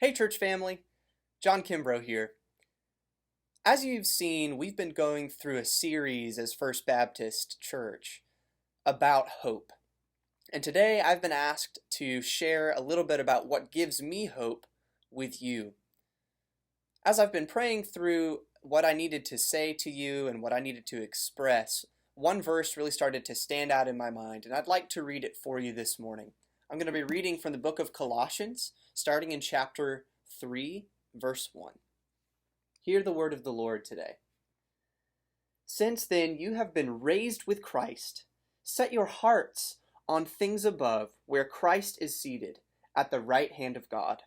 Hey church family, John Kimbrough here. As you've seen, we've been going through a series as First Baptist Church about hope. And today I've been asked to share a little bit about what gives me hope with you. As I've been praying through what I needed to say to you and what I needed to express, one verse really started to stand out in my mind, and I'd like to read it for you this morning. I'm going to be reading from the book of Colossians, starting in chapter 3, verse 1. Hear the word of the Lord today. Since then you have been raised with Christ. Set your hearts on things above, where Christ is seated at the right hand of God.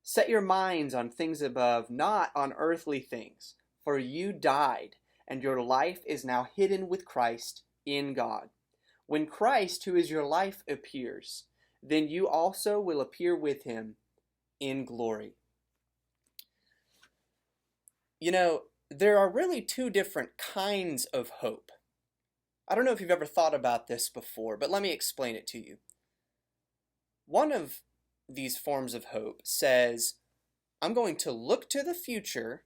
Set your minds on things above, not on earthly things, for you died, and your life is now hidden with Christ in God. When Christ, who is your life, appears, then you also will appear with him in glory. You know, there are really two different kinds of hope. I don't know if you've ever thought about this before, but let me explain it to you. One of these forms of hope says, I'm going to look to the future,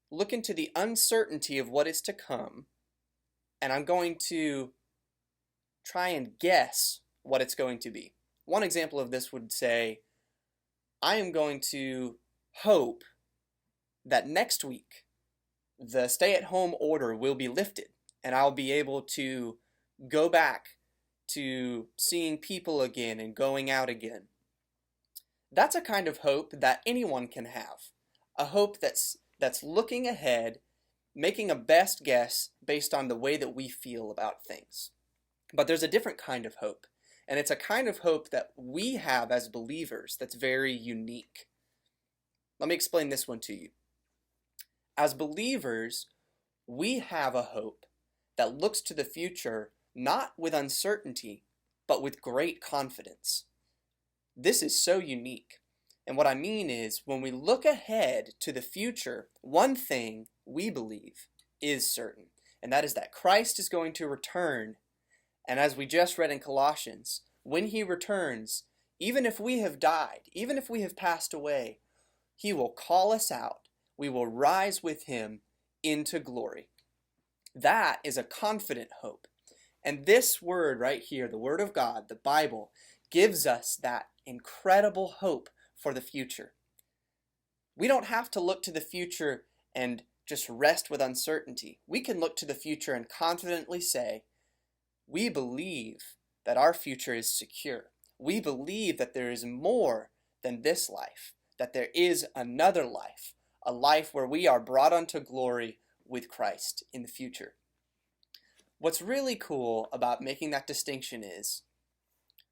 look into the uncertainty of what is to come, and I'm going to try and guess what it's going to be. One example of this would say, I am going to hope that next week the stay-at-home order will be lifted and I'll be able to go back to seeing people again and going out again. That's a kind of hope that anyone can have. A hope that's looking ahead, making a best guess based on the way that we feel about things. But there's a different kind of hope, and it's a kind of hope that we have as believers that's very unique. Let me explain this one to you. As believers, we have a hope that looks to the future not with uncertainty, but with great confidence. This is so unique. And what I mean is, when we look ahead to the future, one thing we believe is certain, and that is that Christ is going to return. And as we just read in Colossians, when he returns, even if we have died, even if we have passed away, he will call us out. We will rise with him into glory. That is a confident hope. And this word right here, the Word of God, the Bible, gives us that incredible hope for the future. We don't have to look to the future and just rest with uncertainty. We can look to the future and confidently say, we believe that our future is secure. We believe that there is more than this life, that there is another life, a life where we are brought unto glory with Christ in the future. What's really cool about making that distinction is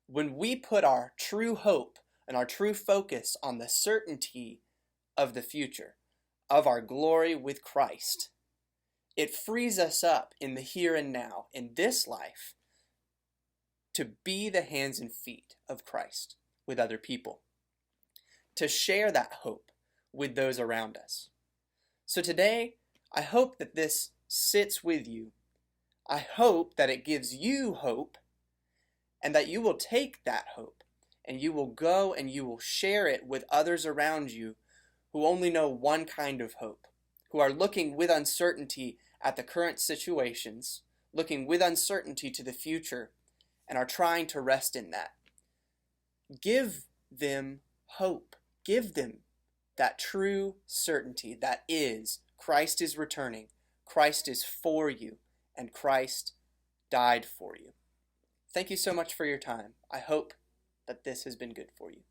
when we put our true hope and our true focus on the certainty of the future, of our glory with Christ, it frees us up in the here and now, in this life, to be the hands and feet of Christ with other people, to share that hope with those around us. So today, I hope that this sits with you. I hope that it gives you hope, and that you will take that hope and you will go and you will share it with others around you who only know one kind of hope, who are looking with uncertainty at the current situations, looking with uncertainty to the future, and are trying to rest in that. Give them hope. Give them that true certainty that is, Christ is returning, Christ is for you, and Christ died for you. Thank you so much for your time. I hope that this has been good for you.